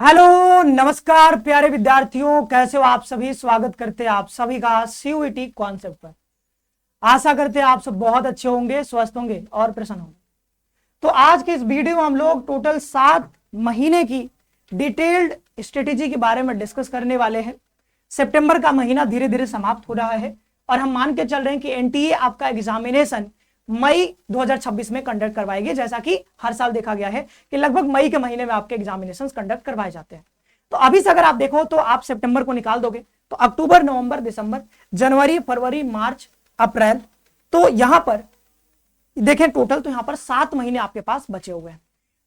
Hello नमस्कार प्यारे विद्यार्थियों, कैसे हो आप सभी। स्वागत करते हैं आप सभी का सीयूईटी कॉन्सेप्ट पर। आशा करते हैं आप सब बहुत अच्छे होंगे, स्वस्थ होंगे और प्रसन्न होंगे। तो आज के इस वीडियो में हम लोग टोटल 7 महीने की डिटेल्ड स्ट्रेटेजी के बारे में डिस्कस करने वाले हैं। सितंबर का महीना धीरे धीरे समाप्त हो रहा है और हम मान के चल रहे हैं कि एनटीए आपका एग्जामिनेशन मई 2026 में कंडक्ट करवाएगी, जैसा कि हर साल देखा गया है कि लगभग मई के महीने में आपके एग्जामिनेशन कंडक्ट करवाए जाते हैं। तो अभी से अगर आप देखो तो आप सितंबर को निकाल दोगे तो अक्टूबर, नवंबर, दिसंबर, जनवरी, फरवरी, मार्च, अप्रैल, तो यहां पर देखें टोटल तो यहां पर 7 महीने आपके पास बचे हुए हैं।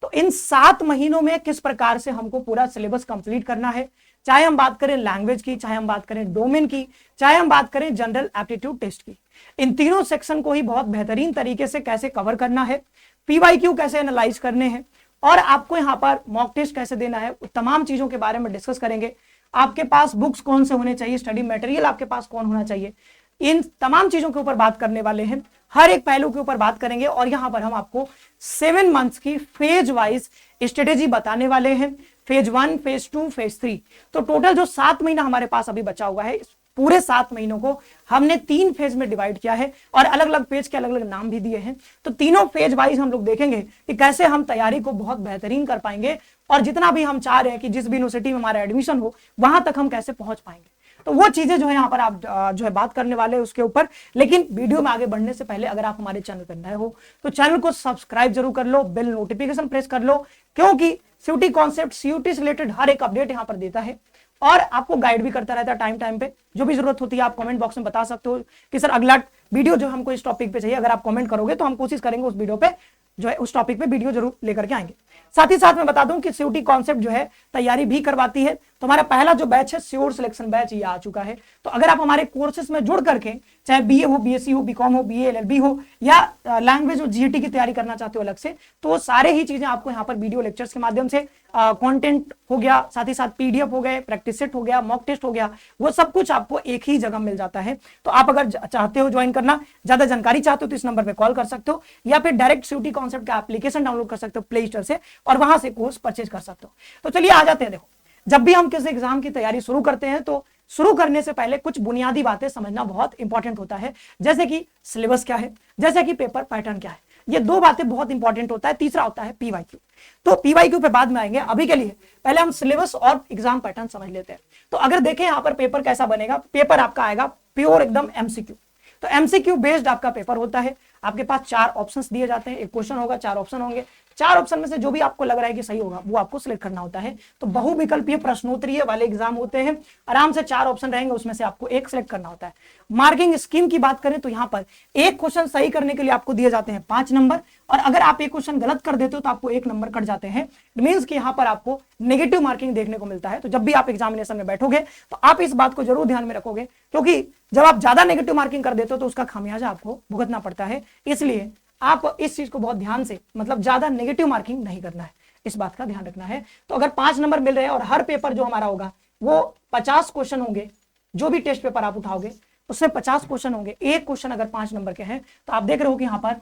तो इन 7 महीनों में किस प्रकार से हमको पूरा सिलेबस कंप्लीट करना है, चाहे हम बात करें लैंग्वेज की, चाहे हम बात करें डोमेन की, चाहे हम बात करें जनरल एप्टीट्यूड टेस्ट की, इन तीनों सेक्शन को ही बहुत बेहतरीन तरीके से कैसे कवर करना है, पीवाईक्यू कैसे एनालाइज करने हैं और आपको यहां पर मॉक टेस्ट कैसे देना है, तमाम चीजों के बारे में डिस्कस करेंगे। आपके पास बुक्स कौन से होने चाहिए, स्टडी मटेरियल आपके पास कौन होना चाहिए, इन तमाम चीजों के ऊपर बात करने वाले हैं। हर एक पहलू के ऊपर बात करेंगे और यहां पर हम आपको 7 मंथ्स की फेज वाइज स्ट्रेटेजी बताने वाले हैं। Phase 1, phase 2, phase 3। तो टोटल जो 7 महीना हमारे पास अभी बचा हुआ है, पूरे 7 महीनों को हमने 3 फेज में डिवाइड किया है और अलग अलग पेज के अलग अलग नाम भी दिए हैं। तो तीनों फेज वाइज हम लोग देखेंगे कि कैसे हम तैयारी को बहुत बेहतरीन कर पाएंगे और जितना भी हम चाह रहे हैं कि जिस भी यूनिवर्सिटी में हमारा एडमिशन हो वहां तक हम कैसे पहुंच पाएंगे। तो वो चीजें जो है यहाँ पर आप जो है बात करने वाले हैं उसके ऊपर। लेकिन वीडियो में आगे बढ़ने से पहले अगर आप हमारे चैनल पर नए हो तो चैनल को सब्सक्राइब जरूर कर लो, बेल नोटिफिकेशन प्रेस कर लो, क्योंकि सीयूटी कॉन्सेप्ट, सीयूटी से रिलेटेड हर एक अपडेट यहाँ पर देता है और आपको गाइड भी करता रहता है टाइम टाइम पे। जो भी जरूरत होती है आप कमेंट बॉक्स में बता सकते हो कि सर अगला वीडियो जो हमको इस टॉपिक पे चाहिए। अगर आप कमेंट करोगे तो हम कोशिश करेंगे उस वीडियो पे जो है उस टॉपिक पे वीडियो जरूर लेकर के आएंगे। साथ ही साथ मैं बता दूं कि सीयूटी कॉन्सेप्ट जो है तैयारी भी करवाती है। तो हमारा पहला जो बैच है श्योर सिलेक्शन बैच, ये आ चुका है। तो अगर आप हमारे कोर्सेज में जुड़ करके चाहे बीए हो, बीएससी हो, बीकॉम हो, बीए एलएलबी हो या लैंग्वेज और जीईटी की तैयारी करना चाहते हो अलग से, तो वो सारे ही चीजें आपको यहाँ पर वीडियो लेक्चर्स के माध्यम से कंटेंट हो गया, साथ ही साथ पीडीएफ हो गए, प्रैक्टिस सेट हो गया, मॉक टेस्ट हो गया, वो सब कुछ आपको एक ही जगह मिल जाता है। तो आप अगर चाहते हो ज्वाइन करना, ज्यादा जानकारी चाहते हो तो इस नंबर पे कॉल कर सकते हो या फिर डायरेक्ट सीयूटी कॉन्सेप्ट का एप्लीकेशन डाउनलोड कर सकते हो प्ले स्टोर से और वहां से कोर्स परचेज कर सकते हो। तो चलिए आ जाते हैं। देखो, जब भी हम किसी एग्जाम की तैयारी शुरू करते हैं तो शुरू करने से पहले कुछ बुनियादी बातें समझना बहुत इंपॉर्टेंट होता है, जैसे कि सिलेबस क्या है, जैसे कि पेपर पैटर्न क्या है। ये 2 बातें बहुत इंपॉर्टेंट होता है। तीसरा होता है पीवाईक्यू। तो पीवाईक्यू पे बाद में आएंगे, अभी के लिए पहले हम सिलेबस और एग्जाम पैटर्न समझ लेते हैं। तो अगर देखें यहाँ पर पेपर कैसा बनेगा, पेपर आपका आएगा प्योर एकदम एमसीक्यू। तो एमसीक्यू बेस्ड आपका पेपर होता है। आपके पास 4 ऑप्शंस दिए जाते हैं, एक क्वेश्चन होगा, 4 ऑप्शन होंगे। 4 ऑप्शन में से जो भी आपको लग रहा है कि सही होगा वो आपको सिलेक्ट करना होता है। तो बहुविकल्पीय प्रश्नोत्तरीय वाले एग्जाम होते हैं, आराम से 4 ऑप्शन रहेंगे, उसमें से आपको एक सिलेक्ट करना होता है। मार्किंग स्कीम की बात करें तो यहाँ पर एक क्वेश्चन सही करने के लिए आपको दिए जाते हैं 5 नंबर और अगर आप एक क्वेश्चन गलत कर देते हो तो आपको 1 नंबर कट जाते हैं। इट मींस कि यहाँ पर आपको नेगेटिव मार्किंग देखने को मिलता है। तो जब भी आप एग्जामिनेशन में बैठोगे तो आप इस बात को जरूर ध्यान में रखोगे, क्योंकि जब आप ज्यादा नेगेटिव मार्किंग कर देते हो तो उसका खामियाजा आपको भुगतना पड़ता है। इसलिए आप इस चीज को बहुत ध्यान से, मतलब ज्यादा नेगेटिव मार्किंग नहीं करना है, इस बात का ध्यान रखना है। तो अगर 5 नंबर मिल रहे हैं और हर पेपर जो हमारा होगा वो 50 क्वेश्चन होंगे, जो भी टेस्ट पेपर आप उठाओगे उसमें 50 क्वेश्चन होंगे। एक क्वेश्चन अगर 5 नंबर के हैं तो आप देख रहे हो कि यहाँ पर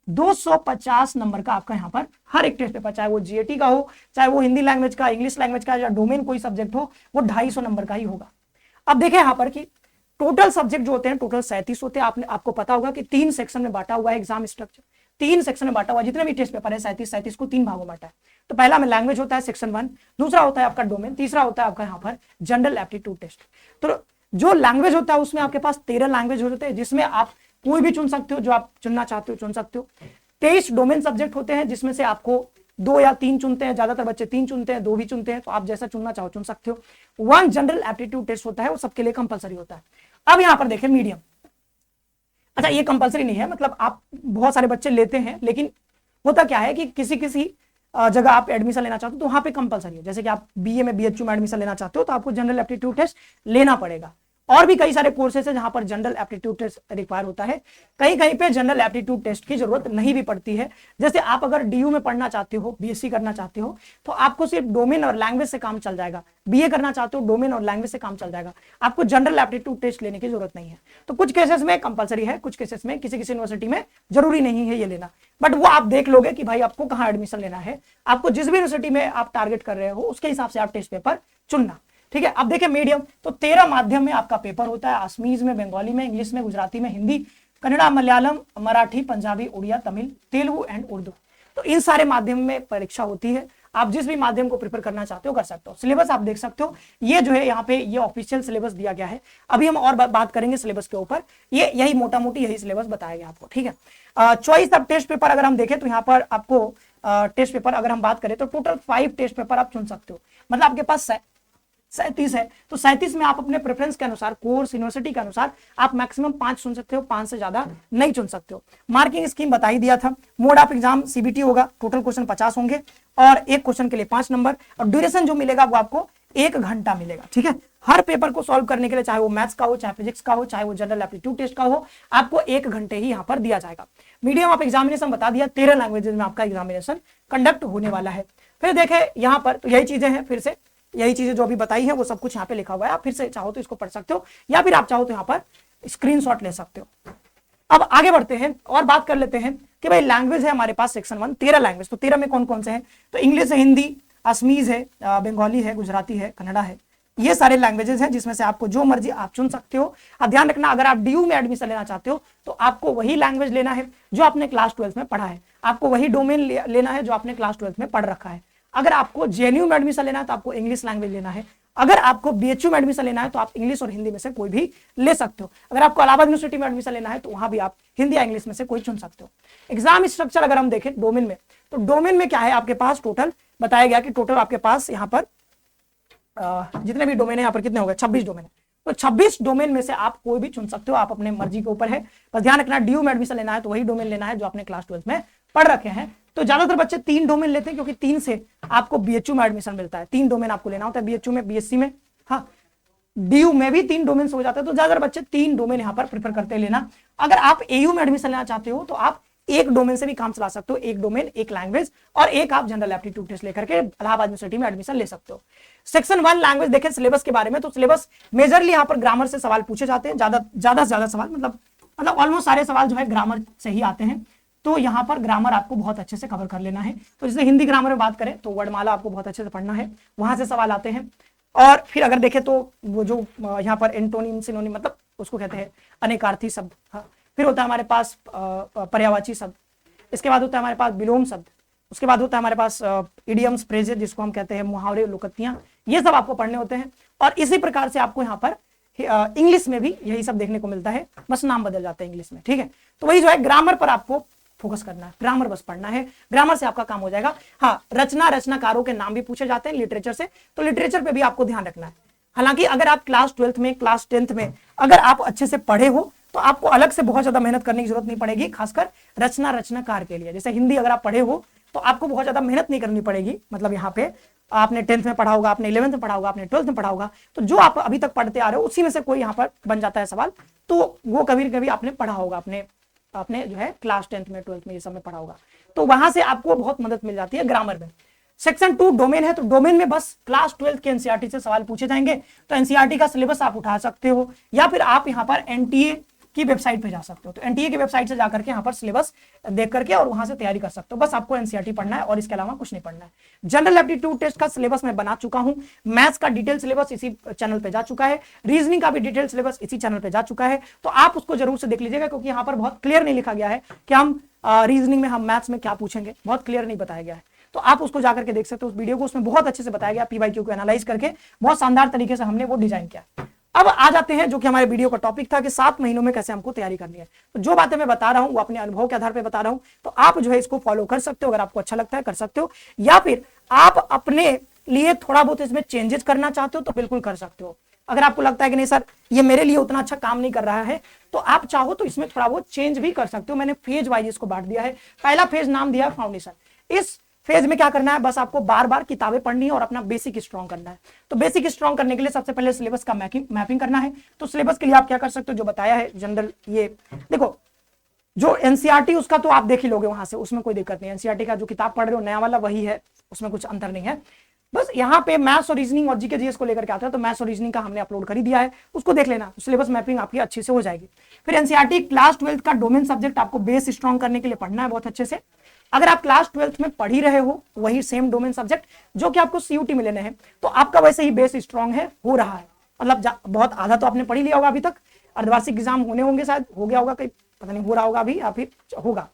250 नंबर का आपका यहाँ पर हर एक टेस्ट पेपर, चाहे वो जीएटी का हो, चाहे वो हिंदी लैंग्वेज का, इंग्लिश लैंग्वेज का या डोमेन कोई सब्जेक्ट हो, वो 250 नंबर का ही होगा। अब देखें यहाँ पर कि टोटल सब्जेक्ट जो होते हैं टोटल 37 होते हैं। आपको पता होगा कि 3 सेक्शन में बांटा हुआ है एग्जाम स्ट्रक्चर। 3 सेक्शन में बांटा हुआ, जितने भी टेस्ट पेपर है 37 को 3 भागों में बांटा है। तो पहला में लैंग्वेज होता है सेक्शन 1, दूसरा होता है आपका डोमेन, तीसरा होता है आपका यहाँ पर जनरल एप्टीट्यूड टेस्ट। तो जो लैंग्वेज होता है उसमें आपके पास 13 लैंग्वेज होते हैं, जिसमें आप कोई भी चुन सकते हो, जो आप चुनना चाहते हो चुन सकते हो। 23 डोमेन सब्जेक्ट होते हैं, जिसमें से आपको 2 या 3 चुनते हैं, ज्यादातर बच्चे 3 चुनते हैं, 2 भी चुनते हैं, तो आप जैसा चुनना चाहो चुन सकते हो। 1 जनरल एप्टीट्यूड टेस्ट होता है, वो सबके लिए कंपलसरी होता है। अब यहां पर देखें मीडियम, अच्छा ये कंपलसरी नहीं है, मतलब आप बहुत सारे बच्चे लेते हैं, लेकिन होता क्या है कि किसी किसी जगह आप एडमिशन लेना चाहते हो तो वहां पे कंपलसरी है। जैसे कि आप बीए में, बीएचयू में एडमिशन लेना चाहते हो तो आपको जनरल एप्टीट्यूड टेस्ट लेना पड़ेगा। और भी कई सारे कोर्सेज है जहां पर जनरल एप्टीट्यूड टेस्ट रिक्वायर होता है, कहीं कहीं पे जनरल एप्टीट्यूड टेस्ट की जरूरत नहीं भी पड़ती है। जैसे आप अगर डीयू में पढ़ना चाहते हो, बीएससी करना चाहते हो, तो आपको सिर्फ डोमेन और लैंग्वेज से काम चल जाएगा। बीए करना चाहते हो, डोमेन और लैंग्वेज से काम चल जाएगा, आपको जनरल एप्टीट्यूड टेस्ट लेने की जरूरत नहीं है। तो कुछ केसेस में कंपलसरी है, कुछ केसेस में किसी किसी यूनिवर्सिटी में जरूरी नहीं है ये लेना, बट वो आप देख लोगे कि भाई आपको कहाँ एडमिशन लेना है, आपको जिस भी यूनिवर्सिटी में आप टारगेट कर रहे हो उसके हिसाब से आप टेस्ट पेपर चुनना। ठीक है, अब देखिए मीडियम तो 13 माध्यम में आपका पेपर होता है, असमीज में, बंगाली में, इंग्लिश में, गुजराती में, हिंदी, कन्नड़ा, मलयालम, मराठी, पंजाबी, उड़िया, तमिल, तेलुगु एंड उर्दू। तो इन सारे माध्यम में परीक्षा होती है। आप जिस भी माध्यम को प्रिपेयर करना चाहते हो कर सकते हो। सिलेबस आप देख सकते हो, ये जो है यहाँ पे ये ऑफिशियल सिलेबस दिया गया है। अभी हम और बात करेंगे सिलेबस के ऊपर, ये यही मोटा मोटी यही सिलेबस बताया गया आपको। ठीक है, चॉइस ऑफ टेस्ट पेपर अगर हम देखें तो यहाँ पर आपको टेस्ट पेपर अगर हम बात करें तो टोटल 5 टेस्ट पेपर आप चुन सकते हो, मतलब आपके पास 37 है, तो 37 में आप अपने प्रेफरेंस के अनुसार, कोर्स, यूनिवर्सिटी के अनुसार आप मैक्सिमम 5 चुन सकते हो, 5 से ज्यादा नहीं चुन सकते हो। मार्किंग स्कीम बता ही दिया था। मोड ऑफ एग्जाम सीबीटी होगा, टोटल क्वेश्चन 50 होंगे और एक क्वेश्चन के लिए 5 नंबर, और ड्यूरेशन जो मिलेगा वो आपको 1 घंटा मिलेगा। ठीक है, हर पेपर को सॉल्व करने के लिए, चाहे वो मैथ्स का हो, चाहे फिजिक्स का हो, चाहे वो जनरल एप्टीट्यूड टेस्ट का हो, आपको 1 घंटे ही यहाँ पर दिया जाएगा। मीडियम ऑफ एग्जामिनेशन बता दिया, 13 लैंग्वेजेस में आपका एग्जामिनेशन कंडक्ट होने वाला है। फिर देखे यहाँ पर तो यही चीजें हैं, फिर से यही चीजें जो अभी बताई है वो सब कुछ यहाँ पे लिखा हुआ है, आप फिर से चाहो तो इसको पढ़ सकते हो या फिर आप चाहो तो यहाँ पर स्क्रीनशॉट ले सकते हो। अब आगे बढ़ते हैं और बात कर लेते हैं कि भाई लैंग्वेज है हमारे पास सेक्शन 1 13 लैंग्वेज, तो 13 में कौन कौन से हैं, तो इंग्लिश है, हिंदी, असमीज है, बंगाली है, गुजराती है, कन्नड़ा है, ये सारे लैंग्वेजेस हैं जिसमें से आपको जो मर्जी आप चुन सकते हो। अब ध्यान रखना, अगर आप डीयू में एडमिशन लेना चाहते हो तो आपको वही लैंग्वेज लेना है जो आपने क्लास 12 में पढ़ा है, आपको वही डोमेन लेना है जो आपने क्लास 12 में पढ़ रखा है। अगर आपको जेएनयू में एडमिशन लेना है तो आपको इंग्लिश लैंग्वेज लेना है, अगर आपको बीएचयू में एडमिशन लेना है तो आप इंग्लिश और हिंदी में से कोई भी ले सकते हो, अगर आपको इलाहाबाद यूनिवर्सिटी में एडमिशन लेना है तो वहां भी आप हिंदी या इंग्लिश में से कोई चुन सकते हो। एग्जाम स्ट्रक्चर अगर हम देखें डोमेन में, तो डोमेन में क्या है, आपके पास टोटल बताया गया कि टोटल आपके पास यहाँ पर जितने भी डोमेन है, यहाँ पर कितने हो गए, 26 डोमेन है, तो 26 डोमेन में से आप कोई भी चुन सकते हो, आप अपने मर्जी के ऊपर है। बस ध्यान रखना, डीयू में एडमिशन लेना है तो वही डोमेन लेना है जो आपने क्लास 12 में पढ़ रखे हैं। तो ज्यादातर बच्चे 3 डोमेन लेते हैं क्योंकि 3 से आपको बीएचयू में एडमिशन मिलता है, 3 डोमेन आपको लेना होता है बीएचयू में, बीएससी में, हाँ डीयू में भी 3 डोमेन हो जाता है, तो ज्यादातर बच्चे 3 डोमेन यहाँ पर प्रेफर करते हैं लेना। अगर आप एयू में एडमिशन लेना चाहते हो तो आप एक डोमेन से भी काम चला सकते हो, एक डोमेन, एक लैंग्वेज और एक आप जनरल एप्टीट्यूड टेस्ट लेकर के इलाहाबाद यूनिवर्सिटी में एडमिशन ले सकते हो। सेक्शन 1 लैंग्वेज देखें सिलेबस के बारे में, तो सिलेबस मेजरली यहाँ पर ग्रामर से सवाल पूछे जाते हैं, ज्यादा से ज्यादा सवाल, मतलब ऑलमोस्ट सारे सवाल जो है ग्रामर से ही आते हैं, तो यहाँ पर ग्रामर आपको बहुत अच्छे से कवर कर लेना है। तो जैसे हिंदी ग्रामर में बात करें तो वर्णमाला आपको बहुत अच्छे से पढ़ना है, वहां से सवाल आते हैं। और फिर अगर देखें तो वो जो यहाँ पर एंटोनिम, सिनोनिम, मतलब उसको कहते हैं अनेकार्थी शब्द, हाँ। फिर होता है हमारे पास पर्यायवाची शब्द, इसके बाद होता है हमारे पास विलोम शब्द, उसके बाद होता है हमारे पास इडियम्स, फ्रेजेस जिसको हम कहते हैं मुहावरे, लोकोक्तियां, ये सब आपको पढ़ने होते हैं। और इसी प्रकार से आपको यहाँ पर इंग्लिश में भी यही सब देखने को मिलता है, बस नाम बदल जाते हैं इंग्लिश में। ठीक है, तो वही जो है ग्रामर पर आपको फोकस करना है, ग्रामर बस पढ़ना है, ग्रामर से आपका काम हो जाएगा। हाँ, रचनाकारों के नाम भी पूछे जाते हैं लिटरेचर से, तो लिटरेचर पे भी आपको ध्यान रखना है। हालांकि अगर आप क्लास 12 में, क्लास 10th में अगर आप अच्छे से पढ़े हो तो आपको अलग से बहुत ज्यादा मेहनत करने की जरूरत नहीं पड़ेगी, खासकर रचनाकार के लिए। जैसे हिंदी अगर आप पढ़े हो तो आपको बहुत ज्यादा मेहनत नहीं करनी पड़ेगी, मतलब यहाँ पे आपने 10th में पढ़ा होगा, आपने 11th में पढ़ा होगा, आपने 12th में पढ़ा होगा, तो जो आप अभी तक पढ़ते आ रहे हो उसी में से कोई यहाँ पर बन जाता है सवाल, तो वो कभी कभी आपने पढ़ा होगा, आपने जो है क्लास 10th में, 12th में ये सब में पढ़ा होगा, तो वहां से आपको बहुत मदद मिल जाती है ग्रामर में। सेक्शन 2 डोमेन है, तो डोमेन में बस क्लास 12 के एनसीईआरटी से सवाल पूछे जाएंगे, तो एनसीईआरटी का सिलेबस आप उठा सकते हो या फिर आप यहाँ पर एनटीए की वेबसाइट पे जा सकते हो, तो एनटीए की वेबसाइट से जाकर के यहाँ पर सिलेबस देख करके और वहां से तैयारी कर सकते हो। बस आपको एनसीईआरटी पढ़ना है और इसके अलावा कुछ नहीं पढ़ना है। जनरल एप्टीट्यूड टेस्ट का सिलेबस मैं बना चुका हूं, मैथ्स का डिटेल सिलेबस इसी चैनल पे जा चुका है, रीजनिंग का भी डिटेल सिलेबस इसी चैनल पे जा चुका है, तो आप उसको जरूर से देख लीजिएगा, क्योंकि यहाँ पर बहुत क्लियर नहीं लिखा गया है कि हम रीजनिंग में, हम मैथ्स में क्या पूछेंगे, बहुत क्लियर नहीं बताया गया है, तो आप उसको जाकर के देख सकते हो उस वीडियो को, उसमें बहुत अच्छे से बताया गया, पीवाईक्यू को एनालाइज करके बहुत शानदार तरीके से हमने वो डिजाइन किया। अब आ जाते हैं जो कि हमारे वीडियो का टॉपिक था कि 7 महीनों में कैसे हमको तैयारी करनी है। तो जो बातें मैं बता रहा हूं वो अपने अनुभव के आधार पर बता रहा हूं, तो आप जो है इसको फॉलो कर सकते हो, अगर आपको अच्छा लगता है कर सकते हो, या फिर आप अपने लिए थोड़ा बहुत इसमें चेंजेस करना चाहते हो तो बिल्कुल कर सकते हो। अगर आपको लगता है कि नहीं सर ये मेरे लिए उतना अच्छा काम नहीं कर रहा है, तो आप चाहो तो इसमें थोड़ा बहुत चेंज भी कर सकते हो। मैंने फेज वाइज इसको बांट दिया है। पहला फेज नाम दिया फाउंडेशन। इस फेज में क्या करना है, बस आपको बार बार किताबें पढ़नी है और अपना बेसिक स्ट्रॉन्ग करना है। तो बेसिक स्ट्रॉन्ग करने के लिए सबसे पहले सिलेबस का मैपिंग करना है। तो सिलेबस के लिए आप क्या कर सकते हो, जो बताया है जनरल, ये देखो जो एनसीईआरटी उसका तो आप देख ही लोगे वहां से, उसमें कोई दिक्कत नहीं। एनसीईआरटी का जो किताब पढ़ रहे हो नया वाला वही है, उसमें कुछ अंतर नहीं है। बस यहाँ पे मैथ्स और रीजनिंग और जीके जीएस को लेकर के आता है, तो मैथ्स और रीजनिंग का हमने अपलोड कर ही दिया है, उसको देख लेना। सिलेबस मैपिंग आपकी अच्छे से हो जाएगी। फिर एनसीईआरटी क्लास 12 का डोमेन सब्जेक्ट आपको बेस स्ट्रॉन्ग करने के लिए पढ़ना है बहुत अच्छे से। अगर आप क्लास 12 में पढ़ ही रहे हो वही सेम डोमेन सब्जेक्ट जो कि आपको सीयूटी में लेने हैं, तो आपका वैसे ही बेस स्ट्रॉन्ग है, हो रहा है। मतलब बहुत आधा तो आपने पढ़ ही लिया होगा अभी तक। अर्धवार्षिक एग्जाम होने होंगे, शायद हो गया होगा, कहीं पता नहीं हो रहा होगा अभी या फिर होगा।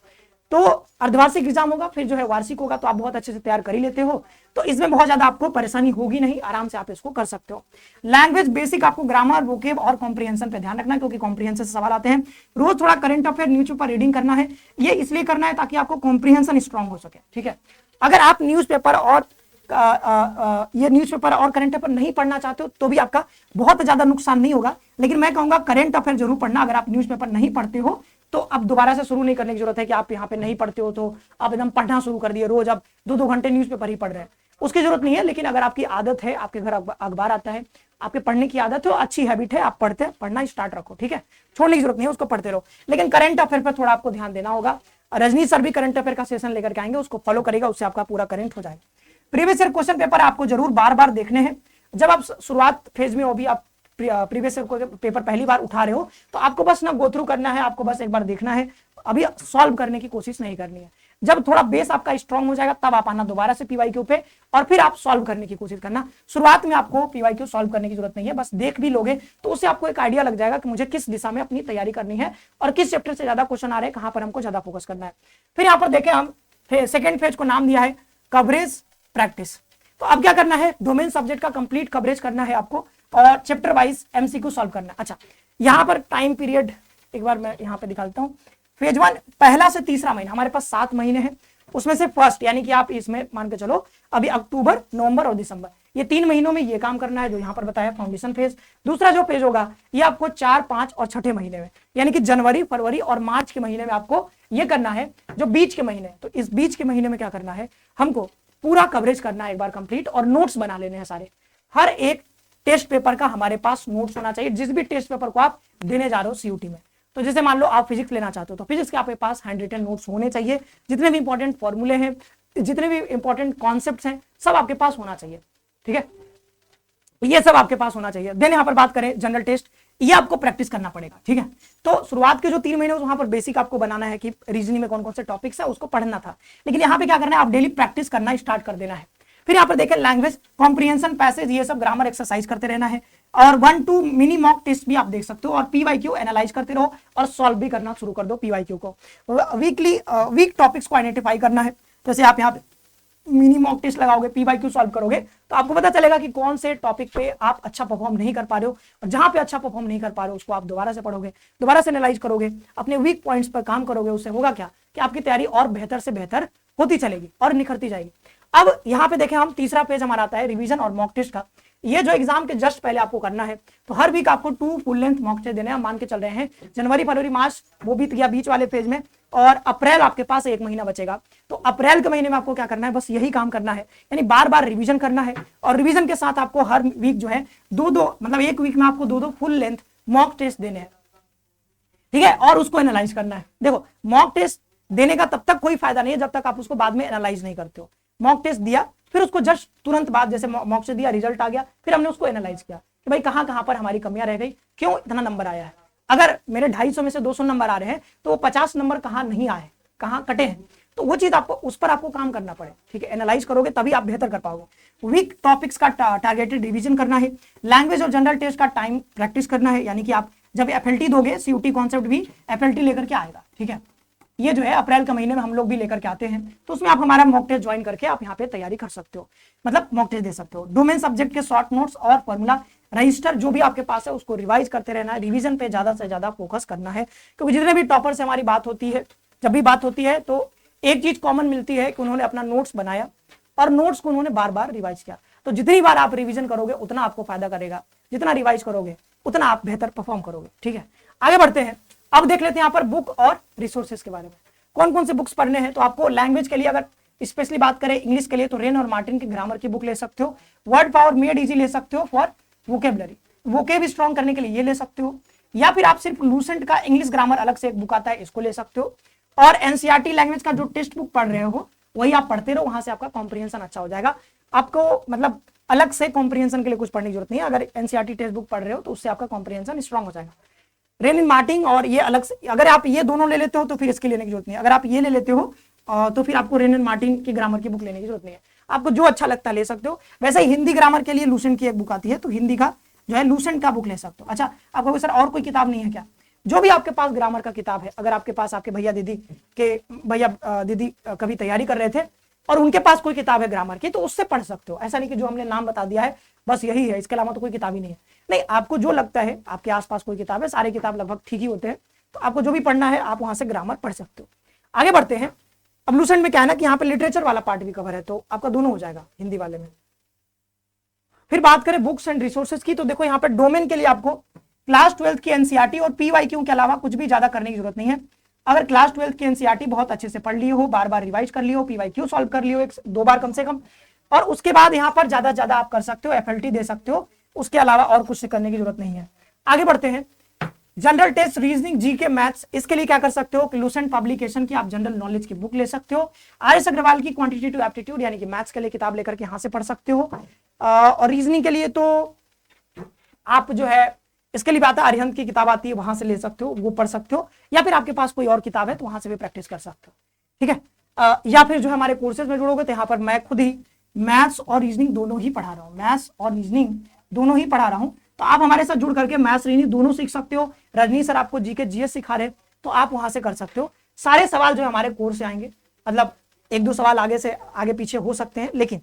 तो अर्धवार्षिक एग्जाम होगा, फिर जो है वार्षिक होगा, तो आप बहुत अच्छे से तैयार कर ही लेते हो, तो इसमें बहुत ज्यादा आपको परेशानी होगी नहीं, आराम से आप इसको कर सकते हो। लैंग्वेज बेसिक आपको ग्रामर, वोकेब और कॉम्प्रिहेंशन पे ध्यान रखना है, क्योंकि कॉम्प्रिहेंशन से सवाल आते हैं। रोज थोड़ा करंट अफेयर न्यूज़पेपर रीडिंग करना है, ये इसलिए करना है ताकि आपको कॉम्प्रिहेंशन स्ट्रांग हो सके, ठीक है। अगर आप न्यूज़पेपर और ये न्यूज़पेपर और करंट अफेयर नहीं पढ़ना चाहते हो तो भी आपका बहुत ज्यादा नुकसान नहीं होगा, लेकिन मैं कहूंगा करंट अफेयर जरूर पढ़ना। अगर आप न्यूज़पेपर नहीं पढ़ते हो तो अब दोबारा से शुरू नहीं करने की जरूरत है कि आप यहाँ पे नहीं पढ़ते हो तो आप एकदम पढ़ना शुरू कर दिए, रोज आप 2-2 घंटे न्यूज़पेपर ही पढ़ रहे हैं, उसकी जरूरत नहीं है। लेकिन अगर आपकी आदत है, आपके घर अखबार आता है, आपके पढ़ने की आदत है, अच्छी हैबिट है, आप पढ़ना स्टार्ट रखो, ठीक है, छोड़ने की जरूरत नहीं है, उसको पढ़ते रहो। लेकिन करंट अफेयर पर थोड़ा आपको ध्यान देना होगा। रजनी सर भी करंट अफेयर का सेशन लेकर के आएंगे, उसको फॉलो करेगा, उससे आपका पूरा करंट हो जाएगा। प्रीवियस ईयर क्वेश्चन पेपर आपको जरूर बार बार देखने हैं। जब आप शुरुआत फेज में हो, भी आप प्रीवियस ईयर पेपर पहली बार उठा रहे हो, तो आपको बस ना गो थ्रू करना है, आपको बस एक बार देखना है, अभी सॉल्व करने की कोशिश नहीं करनी है। जब थोड़ा बेस आपका स्ट्रांग हो जाएगा तब आप आना दोबारा से पीवाईक्यू पे और फिर आप सॉल्व करने की कोशिश करना। शुरुआत में आपको पीवाईक्यू सॉल्व करने की जरूरत नहीं है, बस देख भी लोगे तो उससे आपको एक आइडिया लग जाएगा कि मुझे किस दिशा में अपनी तैयारी करनी है और किस चैप्टर से ज्यादा क्वेश्चन आ रहे हैं, कहां पर हमको ज्यादा फोकस करना है। फिर यहाँ पर देखें, हम सेकेंड फेज को नाम दिया है कवरेज प्रैक्टिस। तो अब क्या करना है, डोमेन सब्जेक्ट का कंप्लीट कवरेज करना है आपको और चैप्टर वाइज एमसीक्यू सॉल्व करना है। अच्छा, यहाँ पर टाइम पीरियड एक बार मैं यहाँ पे दिखाता हूँ। फेज 1 पहला से तीसरा महीना, हमारे पास 7 महीने हैं, उसमें से फर्स्ट यानी कि आप इसमें मान के चलो अभी अक्टूबर, नवंबर और दिसंबर, ये 3 महीनों में ये काम करना है जो यहाँ पर बताया फाउंडेशन फेज। दूसरा जो फेज होगा ये आपको 4, 5 और 6ठे महीने में, यानी कि जनवरी, फरवरी और मार्च के महीने में आपको ये करना है, जो बीच के महीने। तो इस बीच के महीने में क्या करना है, हमको पूरा कवरेज करना है एक बार कंप्लीट और नोट्स बना लेने हैं सारे। हर एक टेस्ट पेपर का हमारे पास नोट्स होना चाहिए, जिस भी टेस्ट पेपर को आप देने जा रहे हो सीयूटी में। तो जैसे मान लो आप फिजिक्स लेना चाहते हो तो फिजिक्स के आपके पास हैंड रिटन नोट्स होने चाहिए, जितने भी इंपॉर्टेंट फॉर्मूले हैं, जितने भी इंपॉर्टेंट कॉन्सेप्ट्स हैं, सब आपके पास होना चाहिए, ठीक है, ये सब आपके पास होना चाहिए। देन यहाँ पर बात करें जनरल टेस्ट, ये आपको प्रैक्टिस करना पड़ेगा, ठीक है। तो शुरुआत के जो 3 महीने वहां पर बेसिक आपको बनाना है कि रीजनिंग में कौन कौन से टॉपिक्स है उसको पढ़ना था, लेकिन यहाँ पे क्या करना है, आप डेली प्रैक्टिस करना स्टार्ट कर देना है। फिर यहाँ पर देखें लैंग्वेज, कॉम्प्रिहेंशन, पैसेज, ये सब ग्रामर एक्सरसाइज करते रहना है और 1-2 मिनी मॉक टेस्ट भी आप देख सकते हो और पीवाईक्यू एनालाइज करते रहो और सॉल्व भी करना शुरू कर दो पीवाईक्यू को। वीक टॉपिक्स को आइडेंटिफाई करना है। जैसे आप यहाँ पे मिनी मॉक टेस्ट लगाओगे, पीवाईक्यू सॉल्व करोगे तो आपको पता चलेगा कि कौन से टॉपिक पे आप अच्छा परफॉर्म नहीं कर पा रहे हो, और जहां पे अच्छा परफॉर्म नहीं कर पा रहे हो उसको आप दोबारा से पढ़ोगे, दोबारा से एनालाइज करोगे, अपने वीक पॉइंट्स पर काम करोगे। उससे होगा क्या कि आपकी तैयारी और बेहतर से बेहतर होती चलेगी और निखरती जाएगी। अब यहाँ पे देखें, हम तीसरा पेज हमारा आता है रिवीजन और मॉक टेस्ट का। ये जो एग्जाम के जस्ट पहले आपको करना है, तो हर वीक आपको 2 फुल लेंथ मॉक टेस्ट देने हैं। हम मान के चल रहे हैं जनवरी, फरवरी, मार्च वो बीत गया बीच वाले फेज में, और अप्रैल आपके पास 1 महीना बचेगा। तो अप्रैल के महीने में आपको क्या करना है, बस यही काम करना है, यानी बार बार रिवीजन करना है। और रिवीजन के साथ आपको हर वीक जो है 2-2 मतलब एक वीक में आपको 2-2 फुल लेंथ मॉक टेस्ट देने हैं, ठीक है, और उसको एनालाइज करना है। देखो मॉक टेस्ट देने का तब तक कोई फायदा नहीं है जब तक आप उसको बाद में एनालाइज नहीं करते हो। मॉक टेस्ट दिया, फिर उसको जस्ट तुरंत बाद, जैसे मॉक टेस्ट दिया, रिजल्ट आ गया, फिर हमने उसको एनालाइज किया कि भाई कहां कहां पर हमारी कमियां रह गई, क्यों इतना नंबर आया है। अगर मेरे 250 में से 200 नंबर आ रहे हैं तो वो 50 नंबर कहां नहीं आए, कहां कटे हैं, तो वो चीज आपको, उस पर आपको काम करना पड़े, ठीक है। एनालाइज करोगे तभी आप बेहतर कर पाओगे। वीक टॉपिक्स का टारगेटेड रिवीजन करना है। लैंग्वेज और जनरल टेस्ट का टाइम प्रैक्टिस करना है, यानी कि आप जब एफएलटी दोगे, सीयूटी कॉन्सेप्ट भी एफएलटी लेकर के आएगा, ठीक है। ये जो है अप्रैल के महीने में हम लोग भी लेकर के आते हैं, तो उसमें आप हमारा मॉक टेस्ट ज्वाइन करके आप यहाँ पे तैयारी कर सकते हो, मतलब मॉक टेस्ट दे सकते हो। डोमेन सब्जेक्ट के शॉर्ट नोट्स और फॉर्मूला रजिस्टर जो भी आपके पास है उसको रिवाइज करते रहना है। रिवीजन पे ज्यादा से ज्यादा फोकस करना है, क्योंकि जितने भी टॉपर से हमारी बात होती है, जब भी बात होती है तो एक चीज कॉमन मिलती है कि उन्होंने अपना नोट्स बनाया और नोट्स को उन्होंने बार बार रिवाइज किया। तो जितनी बार आप रिवीजन करोगे उतना आपको फायदा करेगा, जितना रिवाइज करोगे उतना आप बेहतर परफॉर्म करोगे, ठीक है। आगे बढ़ते हैं, अब देख लेते हैं यहाँ पर बुक और रिसोर्सेज के बारे में, कौन कौन से बुक्स पढ़ने हैं। तो आपको लैंग्वेज के लिए अगर स्पेशली बात करें इंग्लिश के लिए तो रेन और मार्टिन की ग्रामर की बुक ले सकते हो। वर्ड पावर मेड इजी ले सकते हो फॉर वोकेबलरी, वोकेब स्ट्रॉन्ग करने के लिए ये ले सकते हो। या फिर आप सिर्फ लूसेंट का इंग्लिश ग्रामर अलग से एक बुक आता है, इसको ले सकते हो। और एनसीईआरटी लैंग्वेज का जो टेक्स्ट बुक पढ़ रहे हो वही आप पढ़ते रहो, वहां से आपका कॉम्प्रिहेंशन अच्छा हो जाएगा। आपको मतलब अलग से कॉम्प्रिहेंशन के लिए कुछ पढ़ने की जरूरत नहीं है, अगर एनसीईआरटी टेक्स्ट बुक पढ़ रहे हो तो उससे आपका कॉम्प्रिहेंशन स्ट्रॉन्ग हो जाएगा। रेन इन मार्टिन और ये अलग से, अगर आप ये दोनों ले लेते हो तो फिर इसके लेने की जरूरत नहीं है। अगर आप ये ले लेते हो तो फिर आपको रेन इन मार्टिन की ग्रामर की बुक लेने की जरूरत नहीं है, आपको जो अच्छा लगता है ले सकते हो। वैसे ही हिंदी ग्रामर के लिए लूसेंट की एक बुक आती है, तो हिंदी का जो है लूसेंट का बुक ले सकते हो। अच्छा, आपको सर और कोई किताब नहीं है क्या? जो भी आपके पास ग्रामर का किताब है, अगर आपके पास आपके भैया दीदी कभी तैयारी कर रहे थे और उनके पास कोई किताब है ग्रामर की, तो उससे पढ़ सकते हो। ऐसा नहीं कि जो हमने नाम बता दिया है बस यही है, इसके अलावा तो कोई किताब ही नहीं है। नहीं, आपको जो लगता है, आपके आसपास कोई किताब है, सारे किताब लगभग ठीक ही होते हैं, तो आपको जो भी पढ़ना है आप वहां से ग्रामर पढ़ सकते हो। आगे बढ़ते हैं। अब लूसेंट में क्या है ना कि यहाँ पे लिटरेचर वाला पार्ट भी कवर है, तो आपका दोनों हो जाएगा हिंदी वाले में। फिर बात करें बुक्स एंड रिसोर्सेज की, तो देखो यहाँ पे डोमेन के लिए आपको क्लास 12 की एनसीईआरटी और पीवाईक्यू के अलावा कुछ भी ज्यादा करने की जरूरत नहीं है। अगर क्लास 12 की एनसीईआरटी बहुत अच्छे से पढ़ ली हो, बार बार रिवाइज कर ली हो, पीवाईक्यू सॉल्व कर ली हो 1-2 बार कम से कम, और उसके बाद यहाँ पर ज्यादा ज्यादा आप कर सकते हो, एफएलटी दे सकते हो, उसके अलावा और कुछ करने की जरूरत नहीं है। आगे बढ़ते हैं। General test, reasoning, GK, maths, इसके लिए क्या कर सकते हो कि लूसेंट पब्लिकेशन की आप जनरल नॉलेज की बुक ले सकते हो। आर एस अग्रवाल की क्वांटिटेटिव एप्टीट्यूड यानी कि मैथ्स के लिए किताब लेकर के यहां से पढ़ सकते हो। और रीजनिंग के लिए तो आप जो है इसके लिए बात है, अरिहंत की किताब आती है, वहां से ले सकते हो, वो पढ़ सकते हो। या फिर आपके पास कोई और किताब है तो वहां से भी प्रैक्टिस कर सकते हो, ठीक है। या फिर जो हमारे कोर्सेज में जुड़ोगे तो यहाँ पर मैं खुद ही मैथ्स और रीजनिंग दोनों ही पढ़ा रहा हूँ, मैथ्स और रीजनिंग दोनों ही पढ़ा रहा हूँ। तो आप हमारे साथ जुड़ करके मैथ्स रीजनिंग दोनों सीख सकते हो। रजनी सर आपको जीके जीएस सिखा रहे, तो आप वहां से कर सकते हो। सारे सवाल जो हमारे कोर्स से आएंगे, मतलब 1-2 सवाल आगे से आगे पीछे हो सकते हैं, लेकिन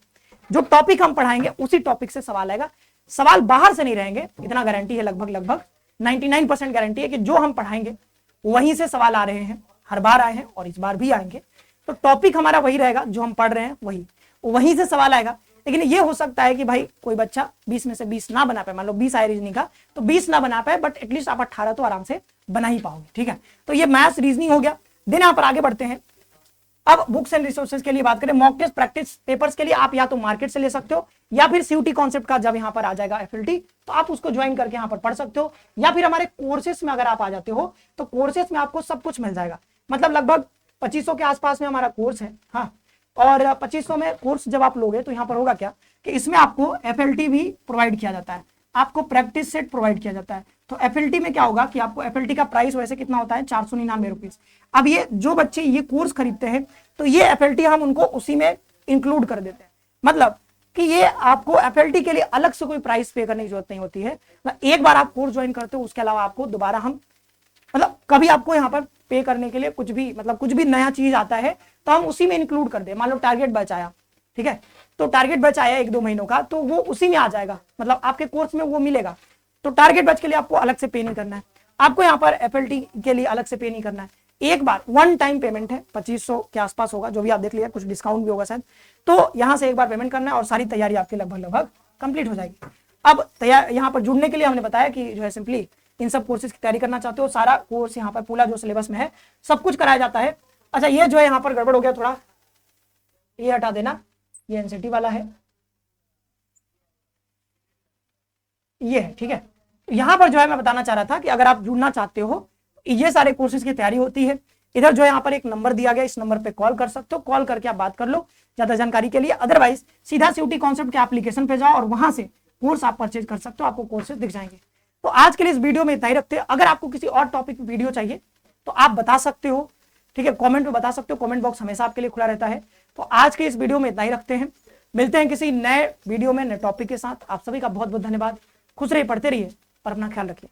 जो टॉपिक हम पढ़ाएंगे उसी टॉपिक से सवाल आएगा। सवाल बाहर से नहीं रहेंगे, इतना गारंटी है, लगभग 99% गारंटी है कि जो हम पढ़ाएंगे वहीं से सवाल आ रहे हैं, हर बार आए हैं और इस बार भी आएंगे। तो टॉपिक हमारा वही रहेगा, जो हम पढ़ रहे हैं वहीं से सवाल आएगा। लेकिन ये हो सकता है कि भाई कोई बच्चा 20 में से 20 ना बना पाए, मान लो 20 आए रीजनिंग का, तो 20 ना बना पाए, बट एटलीस्ट आप 18 तो आराम से बना ही पाओगे, ठीक है। तो ये मैथ्स रीजनिंग हो गया। देन यहाँ पर आगे बढ़ते हैं। अब बुक्स एंड रिसोर्सेज के लिए बात करें, मॉक टेस्ट प्रैक्टिस पेपर्स के लिए आप या तो मार्केट से ले सकते हो, या फिर सीयूटी कॉन्सेप्ट का जब यहाँ पर आ जाएगा एफएलटी, तो आप उसको ज्वाइन करके यहाँ पर पढ़ सकते हो। या फिर हमारे कोर्सेज में अगर आप आ जाते हो तो कोर्सेज में आपको सब कुछ मिल जाएगा। मतलब लगभग 2500 के आसपास में हमारा कोर्स है, हाँ। और 2500 में कोर्स जब आप लोगे तो यहाँ पर होगा क्या कि इसमें आपको एफएलटी भी प्रोवाइड किया जाता है, आपको प्रैक्टिस सेट प्रोवाइड किया जाता है। तो एफएलटी में क्या होगा कि आपको एफएलटी का प्राइस वैसे कितना होता है, 499 रुपीज। अब ये जो बच्चे ये कोर्स खरीदते हैं तो ये एफएलटी हम उनको उसी में इंक्लूड कर देते हैं। मतलब कि ये आपको एफएलटी के लिए अलग से कोई प्राइस पे करने की जरूरत नहीं होती है। एक बार आप कोर्स ज्वाइन करते हो, उसके अलावा आपको दोबारा हम मतलब कभी आपको यहाँ पर पे करने के लिए कुछ भी नया चीज आता है तो हम उसी में इंक्लूड कर दे। मान लो टारगेट बैच आया, ठीक है, तो टारगेट बैच आया 1-2 महीनों का, तो वो उसी में आ जाएगा, मतलब आपके कोर्स में वो मिलेगा। तो टारगेट बैच के लिए आपको अलग से पे नहीं करना है, आपको यहाँ पर एफएलटी के लिए अलग से पे नहीं करना है। एक बार वन टाइम पेमेंट है, 2500 के आसपास होगा, जो भी आप देख लिया, कुछ डिस्काउंट भी होगा शायद। तो यहाँ से एक बार पेमेंट करना है और सारी तैयारी आपकी लगभग कंप्लीट हो जाएगी। अब यहाँ पर जुड़ने के लिए हमने बताया कि जो है सिंपली इन सब कोर्सेज की तैयारी करना चाहते हो, सारा कोर्स यहाँ पर पूरा जो सिलेबस में है सब कुछ कराया जाता है। अच्छा, ये जो है यहाँ पर गड़बड़ हो गया थोड़ा, ये हटा देना, ये एनसीटी वाला है, ये है, ठीक है। यहाँ पर जो है मैं बताना चाह रहा था कि अगर आप जुड़ना चाहते हो, ये सारे कोर्सेज की तैयारी होती है। इधर जो है यहाँ पर एक नंबर दिया गया, इस नंबर पे कॉल कर सकते हो, कॉल करके आप बात कर लो ज्यादा जानकारी के लिए। अदरवाइज सीधा सीयूटी कॉन्सेप्ट के एप्लीकेशन पे जाओ और वहां से कोर्स आप परचेज कर सकते हो, आपको कोर्सेज दिख जाएंगे। तो आज के लिए इस वीडियो में इतना ही रखते हैं। अगर आपको किसी और टॉपिक में वीडियो चाहिए तो आप बता सकते हो, ठीक है, कमेंट में बता सकते हो, कमेंट बॉक्स हमेशा आपके लिए खुला रहता है। तो आज के इस वीडियो में इतना ही रखते हैं, मिलते हैं किसी नए वीडियो में नए टॉपिक के साथ। आप सभी का बहुत बहुत धन्यवाद। खुश रहिए, पढ़ते रहिए और अपना ख्याल रखिए।